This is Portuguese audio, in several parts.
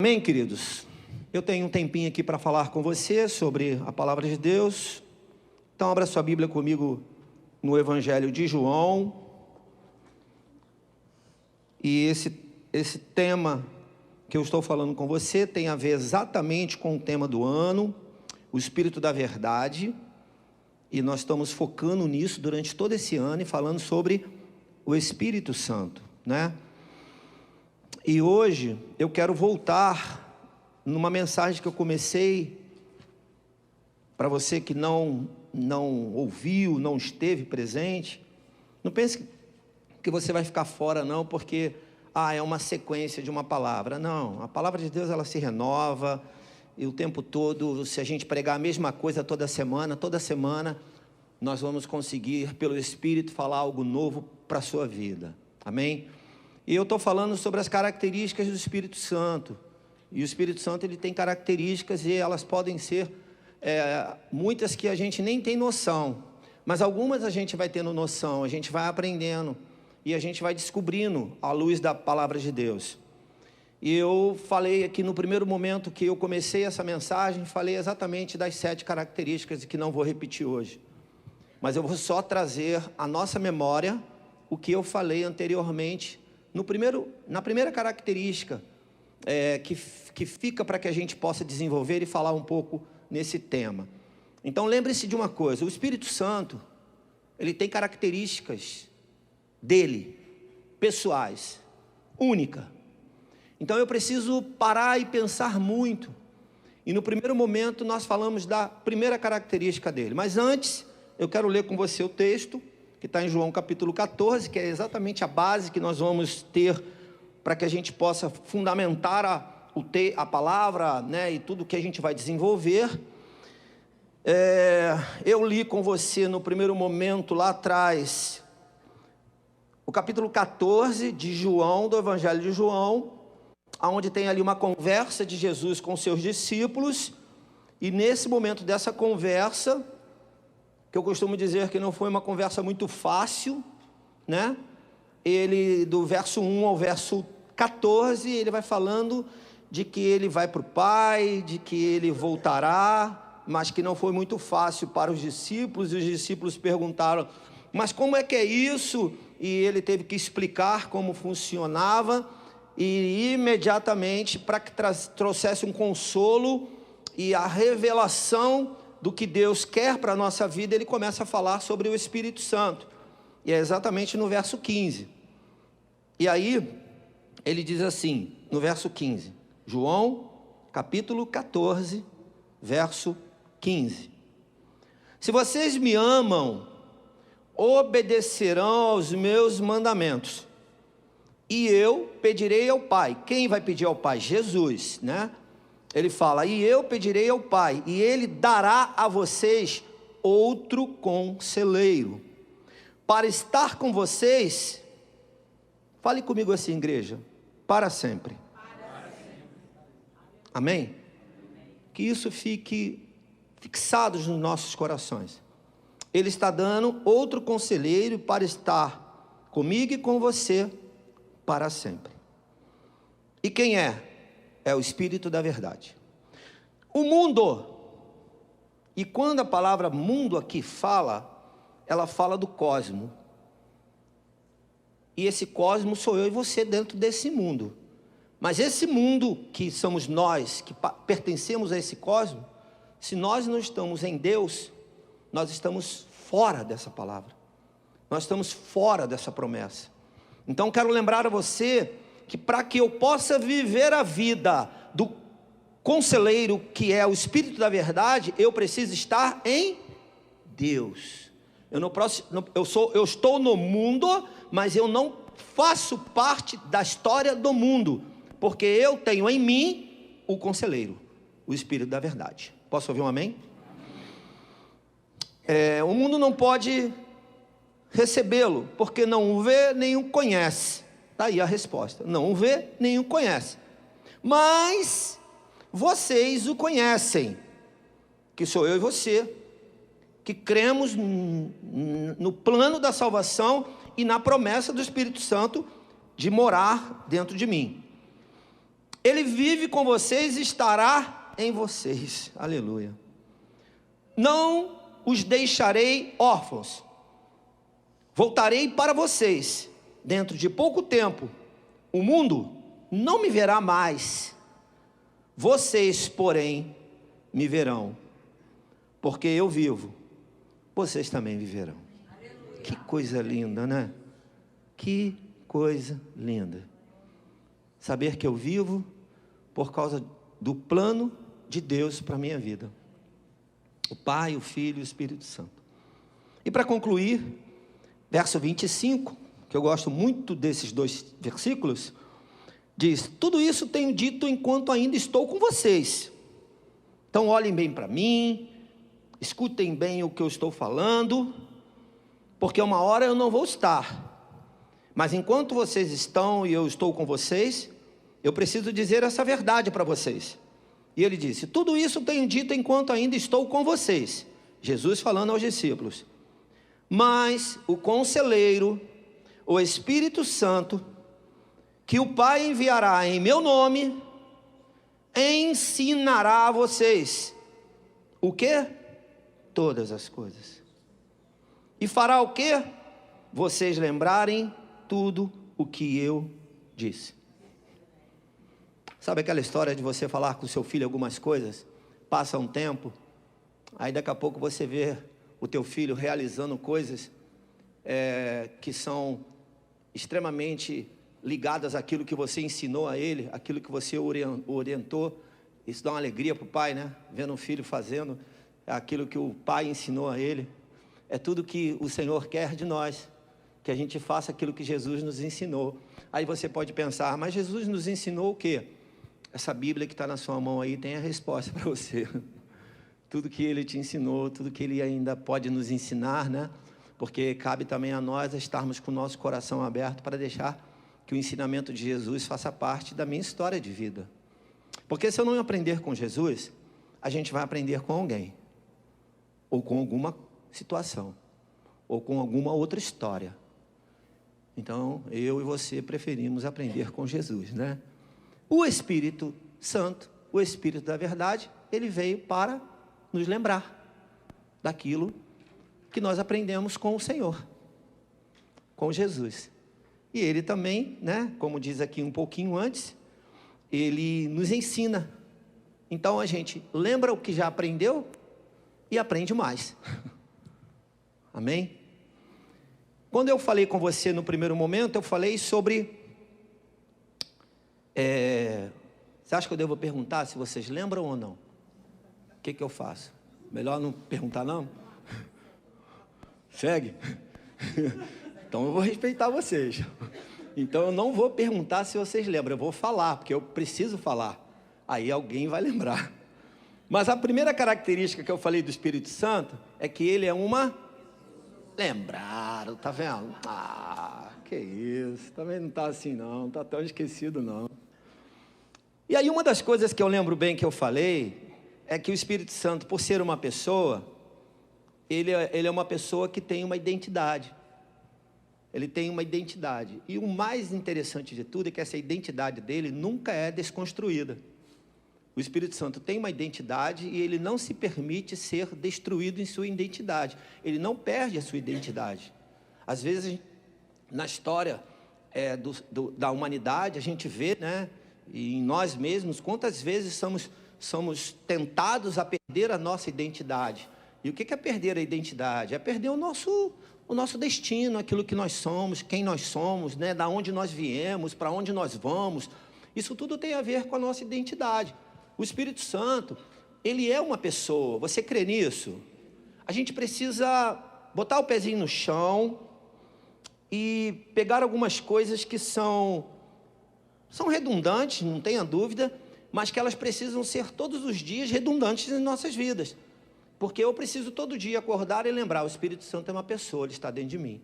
Amém, queridos? Eu tenho um tempinho aqui para falar com você sobre a palavra de Deus. Então, abra sua Bíblia comigo no Evangelho de João. E esse tema que eu estou falando com você tem a ver exatamente com o tema do ano, o Espírito da Verdade. E nós estamos focando nisso durante todo esse ano e falando sobre o Espírito Santo, né? E hoje eu quero voltar numa mensagem que eu comecei, para você que não ouviu, não esteve presente. Não pense que você vai ficar fora não, porque é uma sequência de uma palavra. Não, a palavra de Deus ela se renova, e o tempo todo, se a gente pregar a mesma coisa toda semana, nós vamos conseguir, pelo Espírito, falar algo novo para a sua vida. Amém? E eu estou falando sobre as características do Espírito Santo. E o Espírito Santo ele tem características e elas podem ser muitas que a gente nem tem noção. Mas algumas a gente vai tendo noção, a gente vai aprendendo e a gente vai descobrindo à luz da palavra de Deus. E eu falei aqui no primeiro momento que eu comecei essa mensagem, falei exatamente das 7 características que não vou repetir hoje. Mas eu vou só trazer à nossa memória o que eu falei anteriormente na primeira característica que fica para que a gente possa desenvolver e falar um pouco nesse tema. Então lembre-se de uma coisa, o Espírito Santo, ele tem características dele, pessoais, única. Então eu preciso parar e pensar muito. E no primeiro momento nós falamos da primeira característica dele. Mas antes, eu quero ler com você o texto que está em João capítulo 14, que é exatamente a base que nós vamos ter para que a gente possa fundamentar a palavra, né, e tudo que a gente vai desenvolver. Eu li com você no primeiro momento lá atrás, o capítulo 14 de João, do Evangelho de João, onde tem ali uma conversa de Jesus com seus discípulos, e nesse momento dessa conversa, que eu costumo dizer que não foi uma conversa muito fácil, né? Ele, do verso 1 ao verso 14, ele vai falando de que ele vai para o Pai, de que ele voltará, mas que não foi muito fácil para os discípulos, e os discípulos perguntaram, mas como é que é isso? E ele teve que explicar como funcionava, e imediatamente, para que trouxesse um consolo e a revelação do que Deus quer para a nossa vida, ele começa a falar sobre o Espírito Santo, e é exatamente no verso 15, e aí, ele diz assim, no verso 15, João, capítulo 14, verso 15, se vocês me amam, obedecerão aos meus mandamentos, e eu pedirei ao Pai. Quem vai pedir ao Pai? Jesus, né? Ele fala, e eu pedirei ao Pai, e Ele dará a vocês outro conselheiro, para estar com vocês, fale comigo assim, igreja, para sempre. Amém? Que isso fique fixado nos nossos corações. Ele está dando outro conselheiro para estar comigo e com você para sempre. E quem é? É o Espírito da Verdade. O mundo, e quando a palavra mundo aqui ela fala do cosmo. E esse cosmo sou eu e você dentro desse mundo. Mas esse mundo que somos nós, que pertencemos a esse cosmo, se nós não estamos em Deus, nós estamos fora dessa palavra. Nós estamos fora dessa promessa. Então quero lembrar a você que para que eu possa viver a vida do conselheiro, que é o Espírito da Verdade, eu preciso estar em Deus. Eu estou no mundo, mas eu não faço parte da história do mundo, porque eu tenho em mim o conselheiro, o Espírito da Verdade. Posso ouvir um amém? O mundo não pode recebê-lo, porque não o vê, nem o conhece. Está aí a resposta, não o vê, nem o conhece, mas vocês o conhecem, que sou eu e você, que cremos no plano da salvação e na promessa do Espírito Santo de morar dentro de mim. Ele vive com vocês e estará em vocês. Aleluia. Não os deixarei órfãos. Voltarei para vocês. Dentro de pouco tempo, o mundo não me verá mais. Vocês, porém, me verão. Porque eu vivo, vocês também viverão. Aleluia. Que coisa linda, né? Que coisa linda. Saber que eu vivo por causa do plano de Deus para a minha vida. O Pai, o Filho e o Espírito Santo. E para concluir, verso 25, que eu gosto muito desses dois versículos, diz: tudo isso tenho dito enquanto ainda estou com vocês. Então olhem bem para mim, escutem bem o que eu estou falando, porque uma hora eu não vou estar. Mas enquanto vocês estão e eu estou com vocês, eu preciso dizer essa verdade para vocês. E ele disse: tudo isso tenho dito enquanto ainda estou com vocês. Jesus falando aos discípulos. Mas o conselheiro, o Espírito Santo, que o Pai enviará em meu nome, ensinará a vocês o quê? Todas as coisas. E fará o quê? Vocês lembrarem tudo o que eu disse. Sabe aquela história de você falar com o seu filho algumas coisas, passa um tempo, aí daqui a pouco você vê o teu filho realizando coisas que são extremamente ligadas àquilo que você ensinou a ele, aquilo que você orientou. Isso dá uma alegria para o pai, né? Vendo um filho fazendo aquilo que o pai ensinou a ele. É tudo que o Senhor quer de nós, que a gente faça aquilo que Jesus nos ensinou. Aí você pode pensar: mas Jesus nos ensinou o quê? Essa Bíblia que está na sua mão aí tem a resposta para você. Tudo que Ele te ensinou, tudo que Ele ainda pode nos ensinar, né? Porque cabe também a nós estarmos com o nosso coração aberto para deixar que o ensinamento de Jesus faça parte da minha história de vida. Porque se eu não aprender com Jesus, a gente vai aprender com alguém, ou com alguma situação, ou com alguma outra história. Então, eu e você preferimos aprender com Jesus, né? O Espírito Santo, o Espírito da verdade, ele veio para nos lembrar daquilo que nós aprendemos com o Senhor, com Jesus. E ele também, né, como diz aqui um pouquinho antes, ele nos ensina. Então a gente lembra o que já aprendeu e aprende mais. Amém? Quando eu falei com você no primeiro momento, eu falei sobre... você acha que eu devo perguntar se vocês lembram ou não? O que eu faço? Melhor não perguntar, não? Segue? Então eu vou respeitar vocês. Então eu não vou perguntar se vocês lembram, eu vou falar, porque eu preciso falar. Aí alguém vai lembrar. Mas a primeira característica que eu falei do Espírito Santo é que ele é uma... Lembraram, tá vendo? Ah, que isso, também não tá assim não, não tá tão esquecido não. E aí uma das coisas que eu lembro bem que eu falei é que o Espírito Santo, por ser uma pessoa, ele é uma pessoa que tem uma identidade. Ele tem uma identidade. E o mais interessante de tudo é que essa identidade dele nunca é desconstruída. O Espírito Santo tem uma identidade e ele não se permite ser destruído em sua identidade. Ele não perde a sua identidade. Às vezes, na história da humanidade, a gente vê, né, e em nós mesmos, quantas vezes somos tentados a perder a nossa identidade. E o que é perder a identidade? É perder o nosso destino, aquilo que nós somos, quem nós somos, né? Da onde nós viemos, para onde nós vamos. Isso tudo tem a ver com a nossa identidade. O Espírito Santo, ele é uma pessoa. Você crê nisso? A gente precisa botar o pezinho no chão e pegar algumas coisas que são redundantes, não tenha dúvida, mas que elas precisam ser todos os dias redundantes em nossas vidas. Porque eu preciso todo dia acordar e lembrar: o Espírito Santo é uma pessoa, ele está dentro de mim.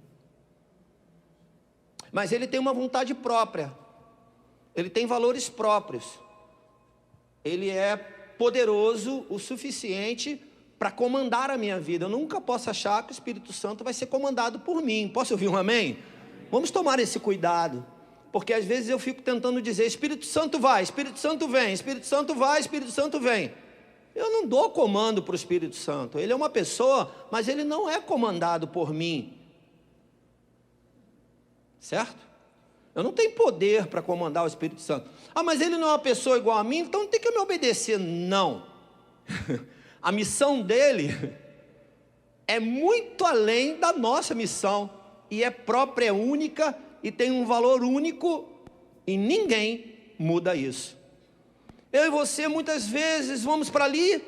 Mas ele tem uma vontade própria, ele tem valores próprios, ele é poderoso o suficiente para comandar a minha vida. Eu nunca posso achar que o Espírito Santo vai ser comandado por mim. Posso ouvir um amém? Vamos tomar esse cuidado, porque às vezes eu fico tentando dizer: Espírito Santo vai, Espírito Santo vem, Espírito Santo vai, Espírito Santo vem. Eu não dou comando para o Espírito Santo. Ele é uma pessoa, mas ele não é comandado por mim, certo? Eu não tenho poder para comandar o Espírito Santo. Ah, mas ele não é uma pessoa igual a mim, então não tem que me obedecer. Não. A missão dele é muito além da nossa missão, e é própria, é única, e tem um valor único, e ninguém muda isso. Eu e você muitas vezes vamos para ali,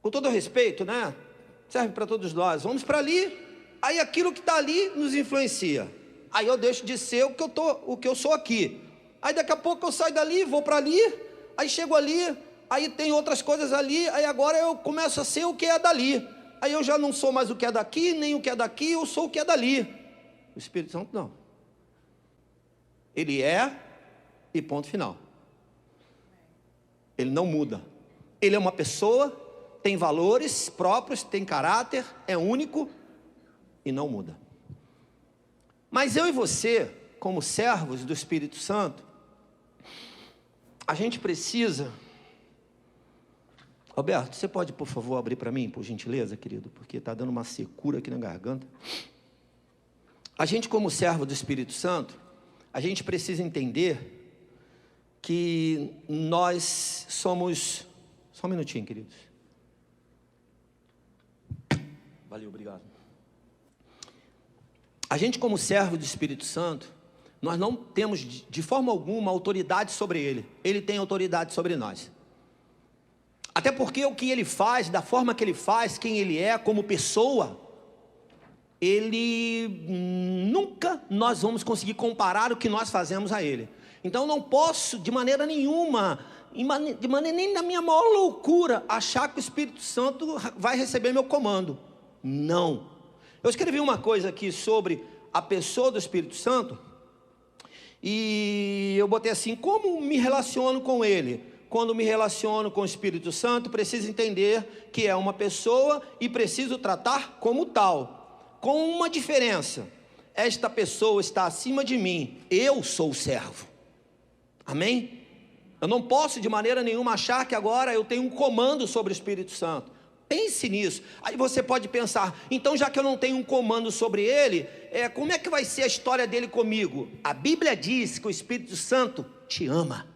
com todo respeito, né? Serve para todos nós. Vamos para ali, aí aquilo que está ali nos influencia. Aí eu deixo de ser o que eu sou aqui. Aí daqui a pouco eu saio dali, vou para ali, aí chego ali, aí tem outras coisas ali, aí agora eu começo a ser o que é dali. Aí eu já não sou mais o que é daqui, nem o que é daqui, eu sou o que é dali. O Espírito Santo não. Ele é, e ponto final. Ele não muda. Ele é uma pessoa, tem valores próprios, tem caráter, é único e não muda. Mas eu e você, como servos do Espírito Santo, a gente precisa... Roberto, você pode, por favor, abrir para mim, por gentileza, querido? Porque está dando uma secura aqui na garganta. A gente, como servo do Espírito Santo, a gente precisa entender que nós somos... Só um minutinho, queridos. Valeu, obrigado. A gente, como servo do Espírito Santo, nós não temos de forma alguma autoridade sobre ele. Ele tem autoridade sobre nós. Até porque o que ele faz, da forma que ele faz, quem ele é como pessoa, ele nunca nós vamos conseguir comparar o que nós fazemos a ele. Então não posso de maneira nenhuma, nem na minha maior loucura, achar que o Espírito Santo vai receber meu comando. Não. Eu escrevi uma coisa aqui sobre a pessoa do Espírito Santo, e eu botei assim: como me relaciono com ele? Quando me relaciono com o Espírito Santo, preciso entender que é uma pessoa e preciso tratar como tal, com uma diferença: esta pessoa está acima de mim, eu sou o servo. Amém? Eu não posso de maneira nenhuma achar que agora eu tenho um comando sobre o Espírito Santo. Pense nisso. Aí você pode pensar: então, já que eu não tenho um comando sobre ele, como é que vai ser a história dele comigo? A Bíblia diz que o Espírito Santo te ama.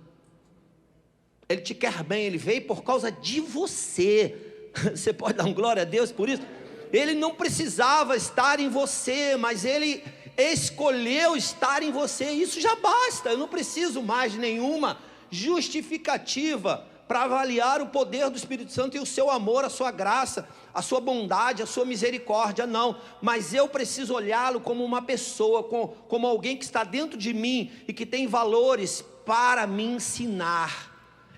Ele te quer bem, ele veio por causa de você. Você pode dar um glória a Deus por isso? Ele não precisava estar em você, mas ele escolheu estar em você. Isso já basta. Eu não preciso mais de nenhuma justificativa para avaliar o poder do Espírito Santo e o seu amor, a sua graça, a sua bondade, a sua misericórdia. Não, mas eu preciso olhá-lo como uma pessoa, como alguém que está dentro de mim e que tem valores para me ensinar.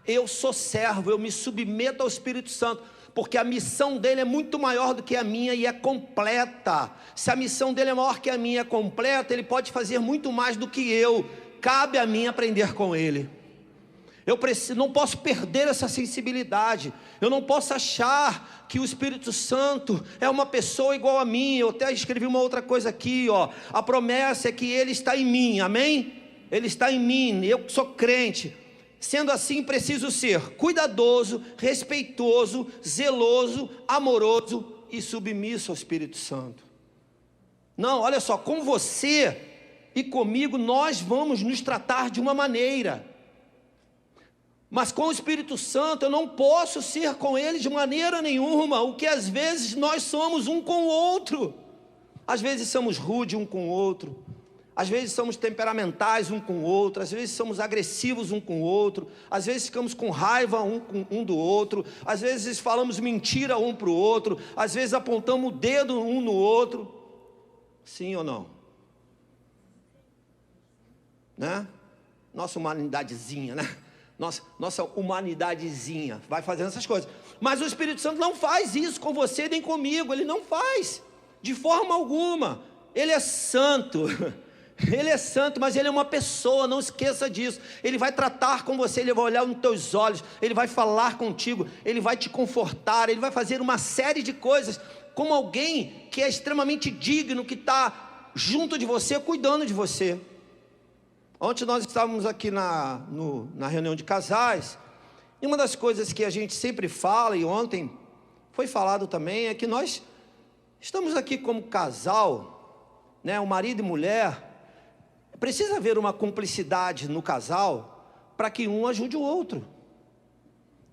Eu sou servo, eu me submeto ao Espírito Santo, porque a missão dele é muito maior do que a minha e é completa. Se a missão dele é maior que a minha e é completa, ele pode fazer muito mais do que eu. Cabe a mim aprender com ele. Eu não posso perder essa sensibilidade. Eu não posso achar que o Espírito Santo é uma pessoa igual a mim. Eu até escrevi uma outra coisa aqui, ó. A promessa é que ele está em mim, amém? Ele está em mim, eu sou crente. Sendo assim, preciso ser cuidadoso, respeitoso, zeloso, amoroso e submisso ao Espírito Santo. Não, olha só, com você e comigo nós vamos nos tratar de uma maneira, mas com o Espírito Santo eu não posso ser com ele de maneira nenhuma, o que às vezes nós somos um com o outro. Às vezes somos rudes um com o outro, às vezes somos temperamentais um com o outro, às vezes somos agressivos um com o outro, às vezes ficamos com raiva um do outro, às vezes falamos mentira um para o outro, às vezes apontamos o dedo um no outro. Sim ou não? Né? Nossa humanidadezinha, né? Nossa humanidadezinha vai fazendo essas coisas. Mas o Espírito Santo não faz isso com você nem comigo. Ele não faz, de forma alguma. Ele é santo. Ele é santo, mas ele é uma pessoa, não esqueça disso. Ele vai tratar com você, ele vai olhar nos teus olhos, ele vai falar contigo, ele vai te confortar, ele vai fazer uma série de coisas como alguém que é extremamente digno, que está junto de você, cuidando de você. Ontem nós estávamos aqui na reunião de casais, e uma das coisas que a gente sempre fala, e ontem foi falado também, é que nós estamos aqui como casal, né, o marido e mulher. Precisa haver uma cumplicidade no casal, para que um ajude o outro.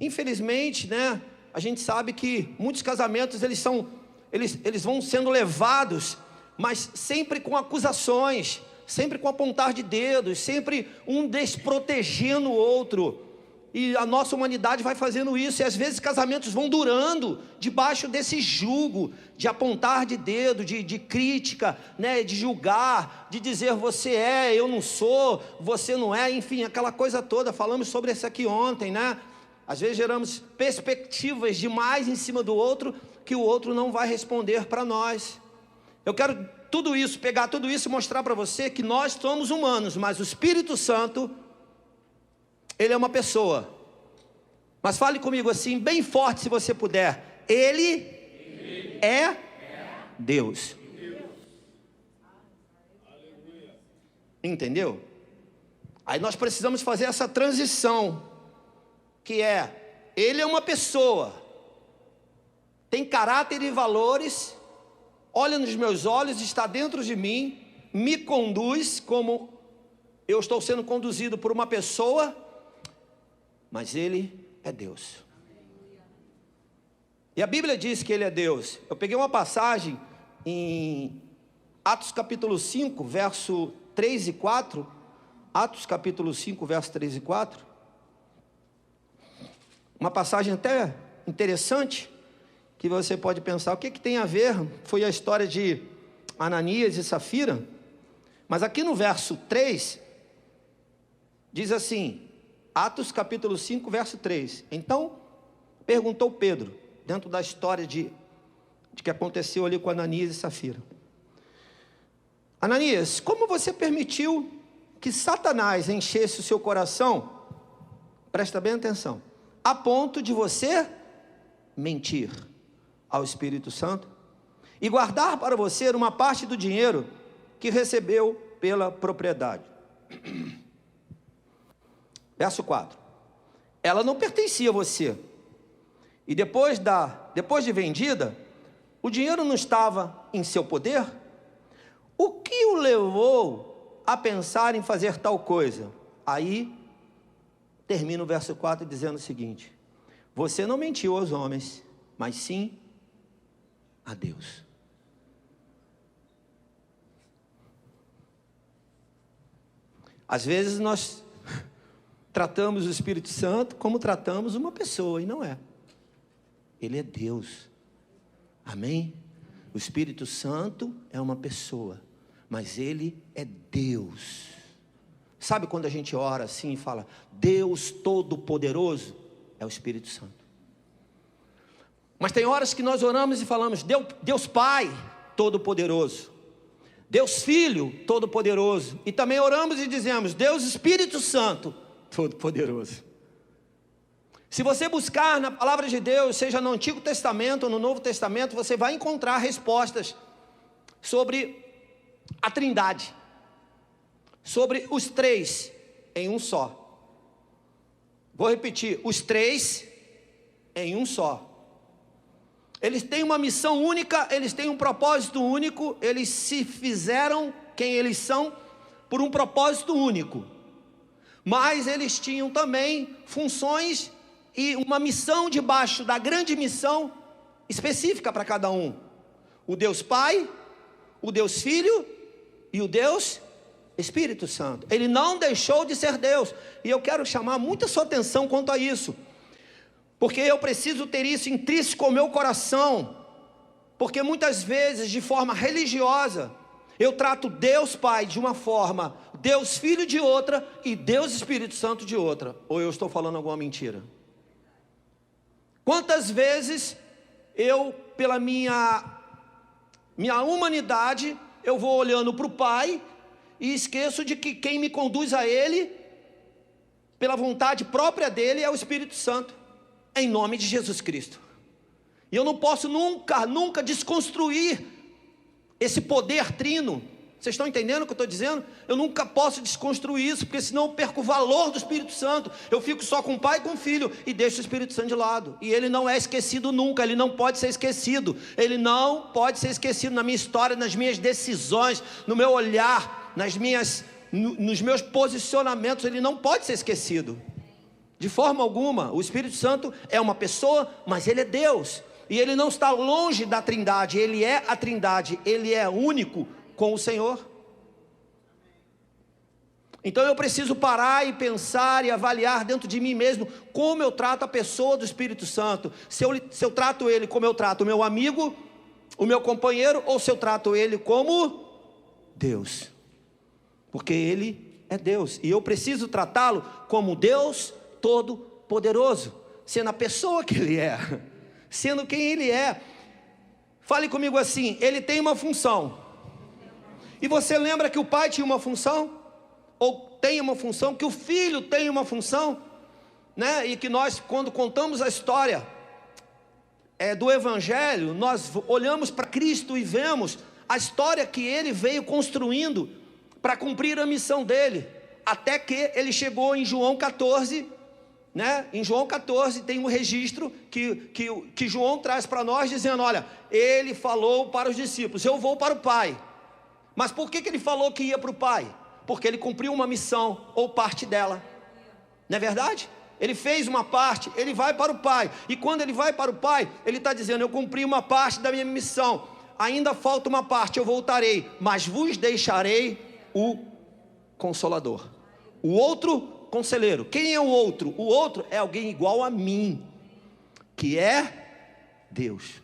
Infelizmente, né, a gente sabe que muitos casamentos, eles vão sendo levados, mas sempre com acusações, sempre com apontar de dedos, sempre um desprotegendo o outro. E a nossa humanidade vai fazendo isso, e às vezes casamentos vão durando debaixo desse jugo de apontar de dedo, de crítica, né, de julgar, de dizer você é, eu não sou, você não é, enfim, aquela coisa toda. Falamos sobre isso aqui ontem, né? Às vezes geramos perspectivas demais em cima do outro, que o outro não vai responder para nós. Eu quero pegar tudo isso e mostrar para você que nós somos humanos, mas o Espírito Santo, ele é uma pessoa. Mas fale comigo assim, bem forte se você puder. Ele é Deus. Entendeu? Aí nós precisamos fazer essa transição, que é, ele é uma pessoa, tem caráter e valores, olha nos meus olhos, está dentro de mim, me conduz como eu estou sendo conduzido por uma pessoa, mas ele é Deus. E a Bíblia diz que ele é Deus. Eu peguei uma passagem em Atos capítulo 5, verso 3 e 4. Atos capítulo 5, verso 3 e 4. Uma passagem até interessante, que você pode pensar, o que tem a ver? Foi a história de Ananias e Safira. Mas aqui no verso 3, diz assim, Atos capítulo 5, verso 3. Então, perguntou Pedro, dentro da história de que aconteceu ali com Ananias e Safira: Ananias, como você permitiu que Satanás enchesse o seu coração? Presta bem atenção. A ponto de você mentir ao Espírito Santo e guardar para você uma parte do dinheiro que recebeu pela propriedade. Verso 4. Ela não pertencia a você. E depois de vendida, o dinheiro não estava em seu poder? O que o levou a pensar em fazer tal coisa? Aí termina o verso 4 dizendo o seguinte: você não mentiu aos homens, mas sim a Deus. Às vezes nós tratamos o Espírito Santo como tratamos uma pessoa, e não é. Ele é Deus. Amém? O Espírito Santo é uma pessoa, mas ele é Deus. Sabe quando a gente ora assim e fala, Deus Todo-Poderoso? É o Espírito Santo. Mas tem horas que nós oramos e falamos, Deus Pai Todo-Poderoso, Deus Filho Todo-Poderoso, e também oramos e dizemos, Deus Espírito Santo Todo-Poderoso. Se você buscar na palavra de Deus, seja no Antigo Testamento ou no Novo Testamento, você vai encontrar respostas sobre a Trindade, sobre os três em um só. Vou repetir, os três em um só. Eles têm uma missão única, eles têm um propósito único, eles se fizeram quem eles são por um propósito único. Mas eles tinham também funções e uma missão debaixo da grande missão específica para cada um. O Deus Pai, o Deus Filho e o Deus Espírito Santo. Ele não deixou de ser Deus. E eu quero chamar muita sua atenção quanto a isso, porque eu preciso ter isso intrínseco ao meu coração. Porque muitas vezes, de forma religiosa, eu trato Deus Pai de uma forma, Deus Filho de outra e Deus Espírito Santo de outra. Ou eu estou falando alguma mentira? Quantas vezes eu, pela minha humanidade, eu vou olhando para o Pai e esqueço de que quem me conduz a Ele, pela vontade própria dEle, é o Espírito Santo, em nome de Jesus Cristo. E eu não posso nunca desconstruir esse poder trino, Vocês estão entendendo o que eu estou dizendo? Eu nunca posso desconstruir isso, porque senão eu perco o valor do Espírito Santo. Eu fico só com o Pai e com o Filho e deixo o Espírito Santo de lado. E ele não é esquecido nunca, ele não pode ser esquecido. Ele não pode ser esquecido na minha história, nas minhas decisões, no meu olhar, nos meus posicionamentos. Ele não pode ser esquecido. De forma alguma. O Espírito Santo é uma pessoa, mas ele é Deus. E ele não está longe da Trindade, ele é a Trindade, ele é único com o Senhor. Então eu preciso parar e pensar e avaliar dentro de mim mesmo como eu trato a pessoa do Espírito Santo. Se eu trato ele como eu trato o meu amigo, o meu companheiro, ou se eu trato ele como Deus. Porque ele é Deus e eu preciso tratá-lo como Deus Todo-Poderoso, sendo a pessoa que ele é, sendo quem ele é. Fale comigo assim: ele tem uma função. E você lembra que o pai tinha uma função? Ou tem uma função? Que o filho tem uma função? Né? E que nós, quando contamos a história do Evangelho, nós olhamos para Cristo e vemos a história que ele veio construindo para cumprir a missão dele, até que ele chegou em João 14, né? Em João 14 tem um registro que João traz para nós, dizendo: olha, ele falou para os discípulos: eu vou para o Pai. Mas por que ele falou que ia para o Pai? Porque ele cumpriu uma missão, ou parte dela. Não é verdade? Ele fez uma parte, ele vai para o Pai. E quando ele vai para o Pai, ele está dizendo: eu cumpri uma parte da minha missão, ainda falta uma parte, eu voltarei, mas vos deixarei o Consolador, o outro conselheiro. Quem é o outro? O outro é alguém igual a mim, que é Deus,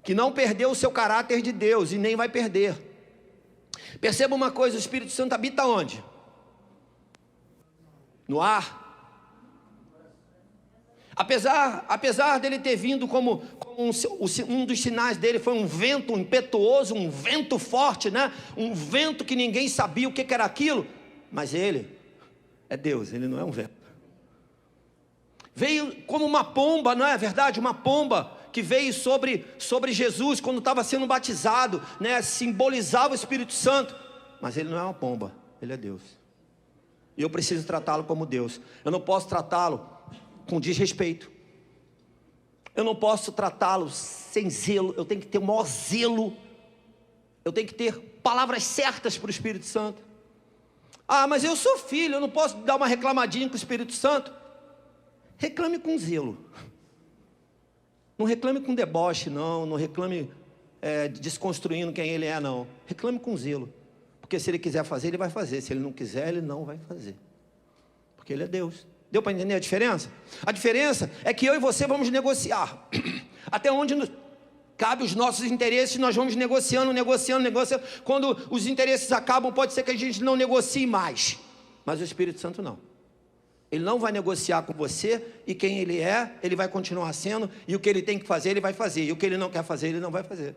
que não perdeu o seu caráter de Deus e nem vai perder. Perceba uma coisa: o Espírito Santo habita onde? No ar. Apesar dele ter vindo como um dos sinais dele foi um vento impetuoso, um vento forte, né? Um vento que ninguém sabia o que era aquilo, mas ele é Deus, ele não é um vento. Veio como uma pomba, não é verdade? Uma pomba que veio sobre Jesus quando estava sendo batizado, né? Simbolizava o Espírito Santo, mas ele não é uma pomba, ele é Deus. E eu preciso tratá-lo como Deus. Eu não posso tratá-lo com desrespeito. Eu não posso tratá-lo sem zelo. Eu tenho que ter o maior zelo. Eu tenho que ter palavras certas para o Espírito Santo. Ah, mas eu sou filho, eu não posso dar uma reclamadinha com o Espírito Santo. Reclame com zelo. Não reclame com deboche, não. Não reclame desconstruindo quem ele é, não. Reclame com zelo. Porque se ele quiser fazer, ele vai fazer. Se ele não quiser, ele não vai fazer. Porque ele é Deus. Deu para entender a diferença? A diferença é que eu e você vamos negociar. Até onde cabe os nossos interesses, nós vamos negociando. Quando os interesses acabam, pode ser que a gente não negocie mais. Mas o Espírito Santo não. Ele não vai negociar com você, e quem ele é, ele vai continuar sendo, e o que ele tem que fazer, ele vai fazer, e o que ele não quer fazer, ele não vai fazer.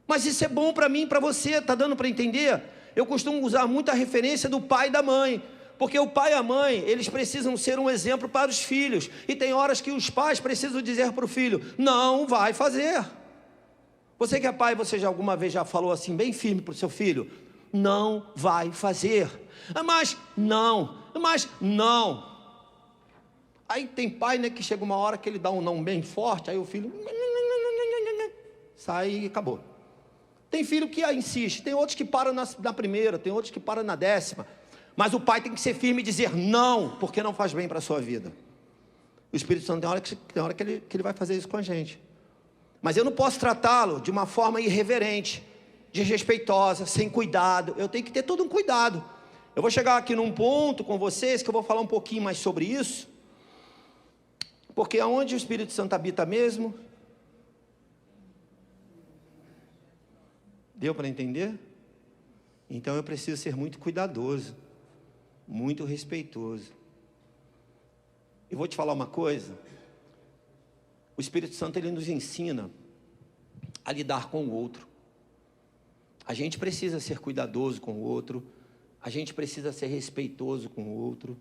Mas isso é bom para mim e para você, está dando para entender? Eu costumo usar muito a referência do pai e da mãe, porque o pai e a mãe, eles precisam ser um exemplo para os filhos, e tem horas que os pais precisam dizer para o filho: não vai fazer. Você que é pai, você já alguma vez já falou assim bem firme para o seu filho: não vai fazer. Mas não. Aí tem pai, né, que chega uma hora que ele dá um não bem forte, aí o filho sai e acabou. Tem filho que insiste, tem outros que param na primeira, tem outros que param na 10ª. Mas o pai tem que ser firme e dizer não, porque não faz bem para a sua vida. O Espírito Santo tem hora que ele vai fazer isso com a gente. Mas eu não posso tratá-lo de uma forma irreverente, desrespeitosa, sem cuidado. Eu tenho que ter todo um cuidado. Eu vou chegar aqui num ponto com vocês que eu vou falar um pouquinho mais sobre isso. Porque aonde o Espírito Santo habita mesmo? Deu para entender? Então eu preciso ser muito cuidadoso, muito respeitoso. E vou te falar uma coisa: o Espírito Santo, ele nos ensina a lidar com o outro. A gente precisa ser cuidadoso com o outro, a gente precisa ser respeitoso com o outro,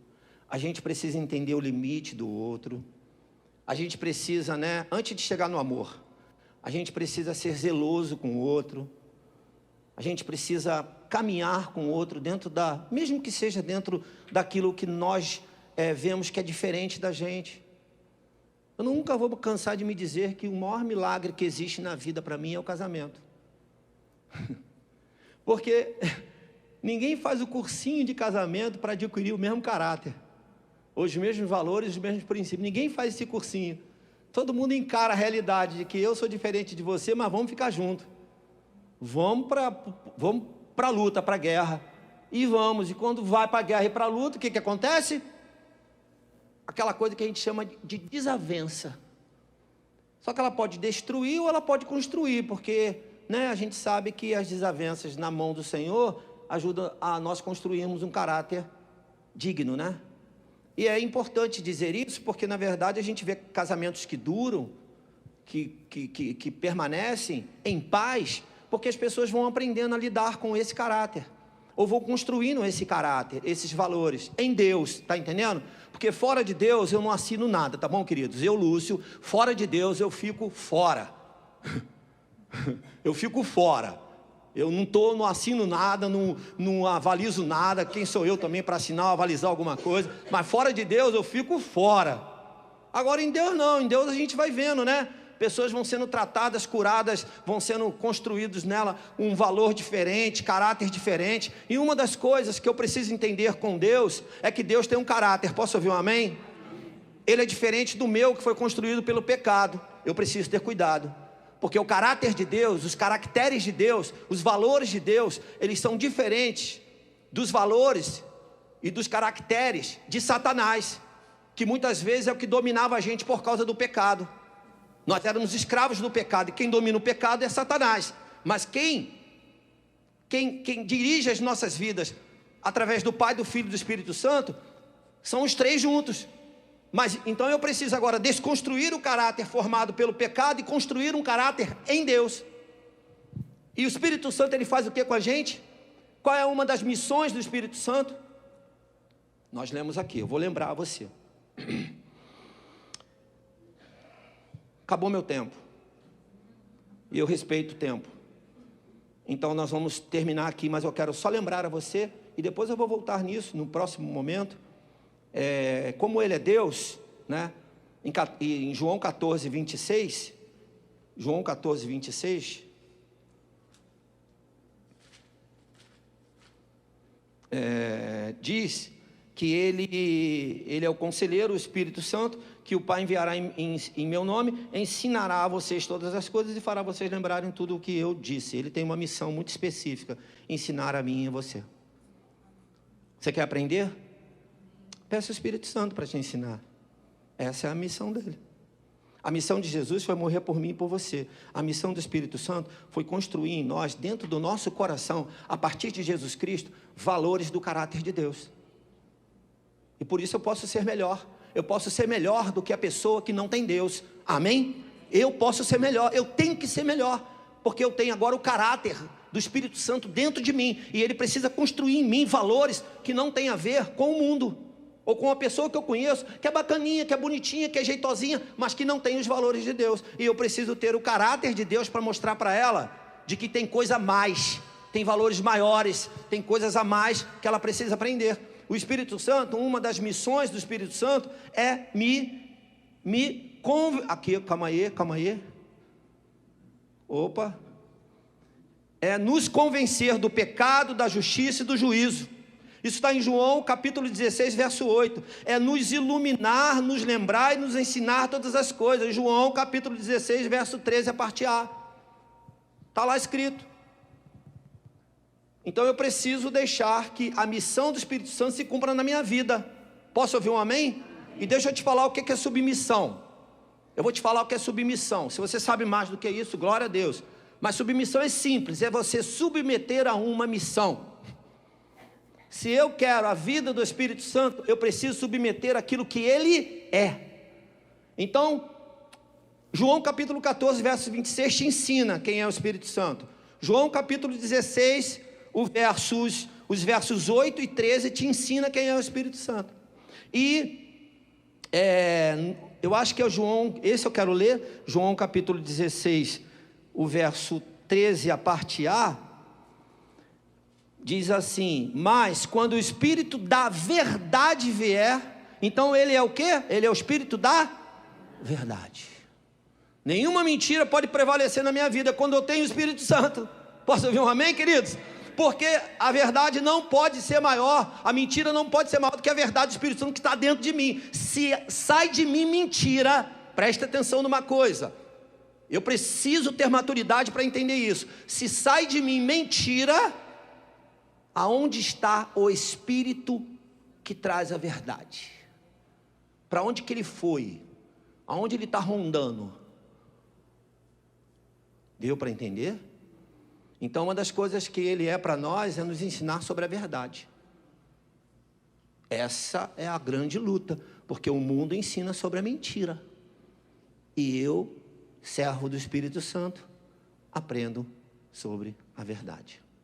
a gente precisa entender o limite do outro, a gente precisa, antes de chegar no amor, a gente precisa ser zeloso com o outro, A gente precisa caminhar com o outro mesmo que seja dentro daquilo que nós vemos que é diferente da gente. Eu nunca vou cansar de me dizer que o maior milagre que existe na vida para mim é o casamento. Porque ninguém faz o cursinho de casamento para adquirir o mesmo caráter, os mesmos valores, os mesmos princípios. Ninguém faz esse cursinho. Todo mundo encara a realidade de que eu sou diferente de você, mas vamos ficar juntos. Vamos para a luta, para a guerra. E quando vai para a guerra e para a luta, o que acontece? Aquela coisa que a gente chama de desavença. Só que ela pode destruir ou ela pode construir, porque a gente sabe que as desavenças na mão do Senhor ajudam a nós construirmos um caráter digno, E é importante dizer isso, porque na verdade a gente vê casamentos que duram, que permanecem em paz, porque as pessoas vão aprendendo a lidar com esse caráter, ou vão construindo esse caráter, esses valores, em Deus, tá entendendo? Porque fora de Deus eu não assino nada, tá bom, queridos? Eu, Lúcio, fora de Deus eu fico fora. Eu fico fora. Eu não assino nada, não avalizo nada. Quem sou eu também para assinar ou avalizar alguma coisa? Mas fora de Deus eu fico fora. Agora em Deus não, em Deus a gente vai vendo, Pessoas vão sendo tratadas, curadas, vão sendo construídos nela um valor diferente, caráter diferente. E uma das coisas que eu preciso entender com Deus é que Deus tem um caráter. Posso ouvir um amém? Ele é diferente do meu, que foi construído pelo pecado. Eu preciso ter cuidado, porque o caráter de Deus, os caracteres de Deus, os valores de Deus, eles são diferentes dos valores e dos caracteres de Satanás, que muitas vezes é o que dominava a gente por causa do pecado. Nós éramos escravos do pecado, e quem domina o pecado é Satanás. Mas quem dirige as nossas vidas através do Pai, do Filho e do Espírito Santo são os três juntos. Mas então eu preciso agora desconstruir o caráter formado pelo pecado e construir um caráter em Deus. E o Espírito Santo, ele faz o que com a gente? Qual é uma das missões do Espírito Santo? Nós lemos aqui, eu vou lembrar a você. Acabou meu tempo, e eu respeito o tempo, então nós vamos terminar aqui, mas eu quero só lembrar a você, e depois eu vou voltar nisso no próximo momento, como Ele é Deus, em João 14, 26, diz que Ele é o conselheiro, o Espírito Santo, que o Pai enviará em meu nome, ensinará a vocês todas as coisas e fará vocês lembrarem tudo o que eu disse. Ele tem uma missão muito específica, ensinar a mim e a você. Você quer aprender? Peça o Espírito Santo para te ensinar. Essa é a missão dele. A missão de Jesus foi morrer por mim e por você. A missão do Espírito Santo foi construir em nós, dentro do nosso coração, a partir de Jesus Cristo, valores do caráter de Deus. E por isso eu posso ser melhor. Eu posso ser melhor do que a pessoa que não tem Deus. Amém? Eu posso ser melhor, eu tenho que ser melhor, porque eu tenho agora o caráter do Espírito Santo dentro de mim, e ele precisa construir em mim valores que não tem a ver com o mundo, ou com a pessoa que eu conheço, que é bacaninha, que é bonitinha, que é jeitosinha, mas que não tem os valores de Deus. E eu preciso ter o caráter de Deus para mostrar para ela de que tem coisa a mais, tem valores maiores, tem coisas a mais que ela precisa aprender. O Espírito Santo, uma das missões do Espírito Santo é calma aí. Opa. É nos convencer do pecado, da justiça e do juízo. Isso está em João capítulo 16, verso 8. É nos iluminar, nos lembrar e nos ensinar todas as coisas. João capítulo 16, verso 13, a parte A. Está lá escrito. Então eu preciso deixar que a missão do Espírito Santo se cumpra na minha vida. Posso ouvir um amém? E deixa eu te falar o que é submissão. Eu vou te falar o que é submissão. Se você sabe mais do que isso, glória a Deus. Mas submissão é simples, é você submeter a uma missão. Se eu quero a vida do Espírito Santo, eu preciso submeter aquilo que Ele é. Então, João capítulo 14, verso 26 te ensina quem é o Espírito Santo. João capítulo 16, os versos 8 e 13 te ensina quem é o Espírito Santo. E eu acho que é João, esse eu quero ler, João capítulo 16, o verso 13, a parte A, Diz assim: mas quando o Espírito da verdade vier, então ele é o quê? Ele é o Espírito da verdade. Nenhuma mentira pode prevalecer na minha vida quando eu tenho o Espírito Santo. Posso ouvir um amém, queridos? Porque a verdade não pode ser maior, a mentira não pode ser maior do que a verdade do Espírito Santo que está dentro de mim. Se sai de mim mentira, preste atenção numa coisa, eu preciso ter maturidade para entender isso. Se sai de mim mentira, aonde está o Espírito que traz a verdade? Para onde que ele foi? Aonde ele está rondando? Deu para entender? Então uma das coisas que ele é para nós é nos ensinar sobre a verdade. Essa é a grande luta, porque o mundo ensina sobre a mentira. E eu, servo do Espírito Santo, aprendo sobre a verdade.